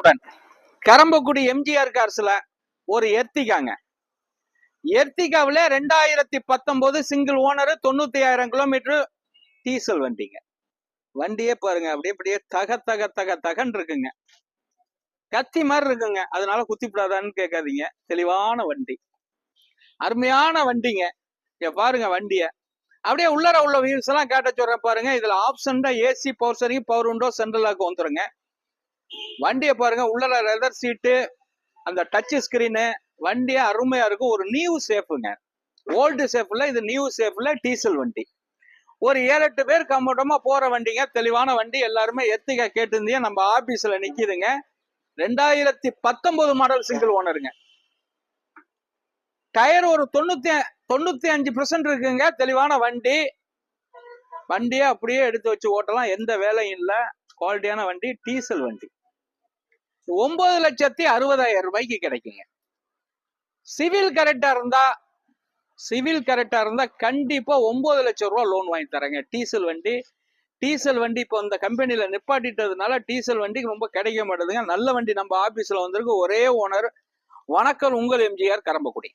வளமுடன். கரம்பக்குடி எம்ஜிஆர் கார்ஸ்ல ஒரு எர்த்திகாங்க. எர்த்திகாவில 2019 single owner, 95,000 kilometre diesel வண்டிங்க. வண்டியே பாருங்க, அப்படியே தக தக தக தகன்னு இருக்குங்க. கத்தி மாதிரி இருக்குங்க. அதனால குத்திப்படாதான்னு கேட்காதீங்க. தெளிவான வண்டி, அருமையான வண்டிங்க. பாருங்க வண்டிய அப்படியே உள்ளர உள்ள வியூஸ் எல்லாம் கேட்ட சொல்றேன் பாருங்க. இதுல ஆப்ஷன் தான் AC, power steering, power window, central lock வந்துருங்க. வண்டியை பாருங்க, உள்ளர லெதர் சீட்டு, அந்த டச் ஸ்கிரீனு, வண்டியே அருமையா இருக்கும். ஒரு நியூ சேஃபுங்க, ஓல்டு சேஃப்ல இது நியூ சேஃப்ல டீசல் வண்டி. ஒரு 7-8 பேர் கம்ஃபர்டமா போற வண்டிங்க. தெளிவான வண்டி. எல்லாருமே எர்த்திகா கேட்டிருந்தீங்க, நம்ம ஆபீஸ்ல நிக்குதுங்க. 2019 மாடல் சிங்கிள் ஓனருங்க. டயர் ஒரு 95% இருக்குங்க. தெளிவான வண்டி. வண்டியை அப்படியே எடுத்து வச்சு ஓட்டலாம், எந்த வேலையும் இல்லை. குவாலிட்டியான வண்டி, டீசல் வண்டி. 9,60,000 ரூபாய்க்கு கிடைக்குங்க. சிவில் கரெக்டா இருந்தா கண்டிப்பா 9 லட்சம் ரூபாய் லோன் வாங்கி தரேங்க. டீசல் வண்டி இப்போ இந்த கம்பெனில நிப்பாட்டிட்டதுனால டீசல் வண்டி ரொம்ப கிடைக்க மாட்டேதுங்க. நல்ல வண்டி நம்ம ஆபீஸ்ல வந்திருக்கு. ஒரே ஓனர். வணக்கம், உங்கள் எம்ஜிஆர், கரம்பக்குடி.